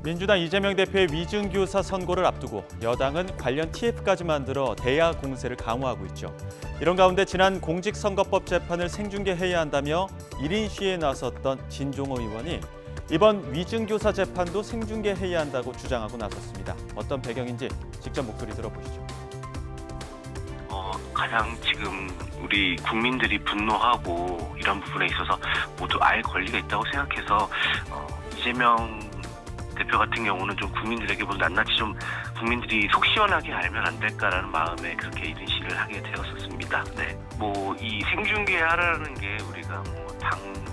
민주당 이재명 대표의 위증교사 선고를 앞두고 여당은 관련 TF까지 만들어 대야 공세를 강화하고 있죠. 이런 가운데 지난 공직선거법 재판을 생중계해야 한다며 1인 시위에 나섰던 진종호 의원이 이번 위증교사 재판도 생중계해야 한다고 주장하고 나섰습니다. 어떤 배경인지 직접 목소리 들어보시죠. 가장 지금 우리 국민들이 분노하고 이런 부분에 있어서 모두 알 권리가 있다고 생각해서 이재명 대표 같은 경우는 좀 국민들에게 뭐 낱낱이 좀 국민들이 속 시원하게 알면 안 될까라는 마음에 그렇게 이런 시를 하게 되었었습니다. 네, 뭐 이 생중계하라는 게 우리가 뭐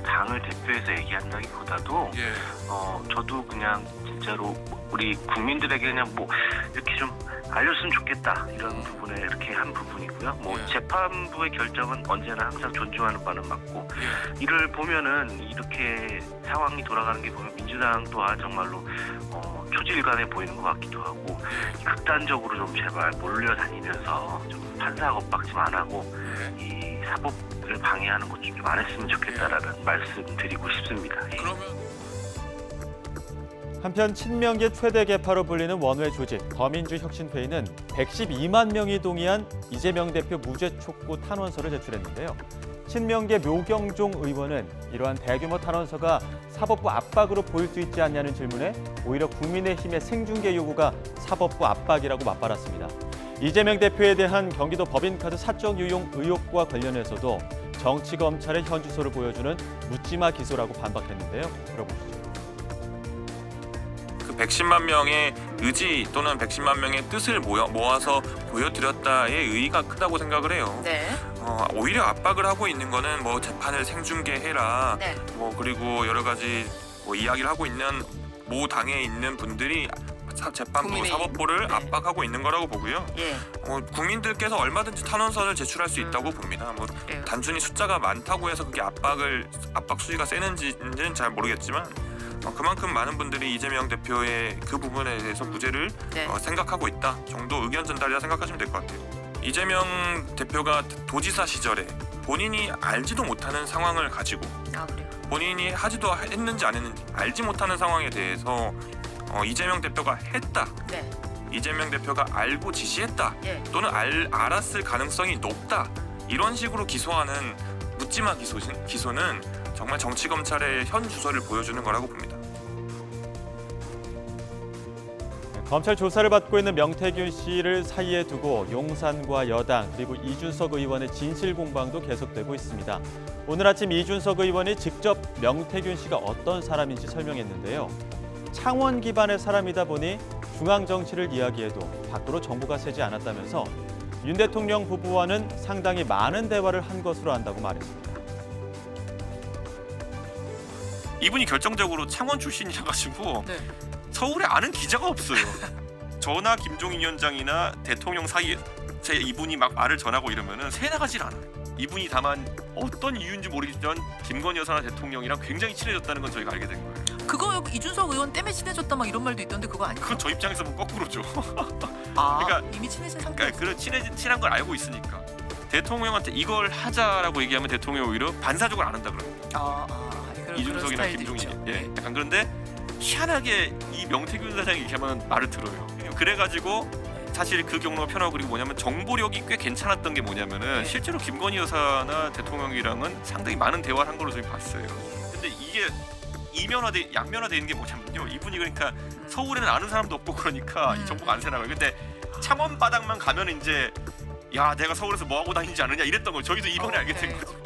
당을 대표해서 얘기한다기보다도 저도 그냥 진짜로 우리 국민들에게 그냥 뭐 이렇게 좀 알렸으면 좋겠다 이런 부분에 이렇게 한 부분이고요. 뭐 재판부의 결정은 언제나 항상 존중하는 바는 맞고 이를 보면은 이렇게 상황이 돌아가는 게 보면 민주당 또한 정말로 초질간해 보이는 것 같기도 하고 극단적으로 좀 제발 몰려다니면서 좀 판사 겁박 좀 안 하고 이 사법을 방해하는 것 좀 안 했으면 좋겠다라는 말씀 드리고 싶습니다. 한편 친명계 최대 계파로 불리는 원외 조직 더민주혁신회의는 112만 명이 동의한 이재명 대표 무죄 촉구 탄원서를 제출했는데요. 친명계 묘경종 의원은 이러한 대규모 탄원서가 사법부 압박으로 보일 수 있지 않냐는 질문에 오히려 국민의힘의 생중계 요구가 사법부 압박이라고 맞받았습니다. 이재명 대표에 대한 경기도 법인카드 사적 유용 의혹과 관련해서도 정치검찰의 현주소를 보여주는 묻지마 기소라고 반박했는데요. 들어보시죠. 110만 명의 의지 또는 110만 명의 뜻을 모아서 보여드렸다의 의의가 크다고 생각을 해요. 네. 오히려 압박을 하고 있는 거는 뭐 재판을 생중계해라. 네. 뭐 그리고 여러 가지 뭐 이야기를 하고 있는 모 당에 있는 분들이 재판부 국민의힘. 사법부를 네. 압박하고 있는 거라고 보고요. 예. 국민들께서 얼마든지 탄원서를 제출할 수 있다고 봅니다. 뭐 그래요. 단순히 숫자가 많다고 해서 그게 압박 수위가 세는지는 잘 모르겠지만 그만큼 많은 분들이 이재명 대표의 그 부분에 대해서 무죄를 네. 생각하고 있다 정도 의견 전달이라 생각하시면 될 것 같아요. 이재명 대표가 도지사 시절에 본인이 알지도 못하는 상황을 가지고 그래요. 본인이 하지도 했는지 안 했는지 알지 못하는 상황에 대해서 이재명 대표가 했다. 네. 이재명 대표가 알고 지시했다. 예. 또는 알았을 가능성이 높다. 이런 식으로 기소하는 묻지마 기소는 정말 정치검찰의 현 주소를 보여주는 거라고 봅니다. 검찰 조사를 받고 있는 명태균 씨를 사이에 두고 용산과 여당 그리고 이준석 의원의 진실 공방도 계속되고 있습니다. 오늘 아침 이준석 의원이 직접 명태균 씨가 어떤 사람인지 설명했는데요. 창원 기반의 사람이다 보니 중앙 정치를 이야기해도 밖으로 정보가 새지 않았다면서 윤 대통령 부부와는 상당히 많은 대화를 한 것으로 안다고 말했습니다. 이분이 결정적으로 창원 출신이라 가지고 네. 서울에 아는 기자가 없어요. 저나 김종인 위원장이나 대통령 사이에 이분이 막 말을 전하고 이러면은 새 나가질 않아요. 이분이 다만 어떤 이유인지 모르겠지만 김건희 여사나 대통령이랑 굉장히 친해졌다는 건 저희가 알게 된 거예요. 그거 이준석 의원 때문에 친해졌다 막 이런 말도 있던데 그거 아니에요? 그건 저 입장에서 보면 거꾸로죠. 그러니까 그러니까- 이미 친해진 상태. 그러니까 그런 친한 걸 알고 있으니까 대통령한테 이걸 하자라고 얘기하면 대통령이 오히려 반사적으로 안 한다 그럽니다. 이준석이나 김종인 약간 그런데 희한하게 이 명태균 사장이 얘기하면 말을 들어요. 그래가지고 사실 그 경로가 편하고 그리고 뭐냐면 정보력이 꽤 괜찮았던 게 뭐냐면은 실제로 김건희 여사나 대통령이랑은 상당히 많은 대화를 한 걸로 저희 봤어요. 근데 이게 양면화되는 게 뭐냐면요. 이분이 그러니까 서울에는 아는 사람도 없고 그러니까 이 정보가 안 새나가요. 근데 창원 바닥만 가면 이제 야 내가 서울에서 뭐 하고 다니는지 아느냐 이랬던 거예요. 저희도 이번에 알게 된 거죠.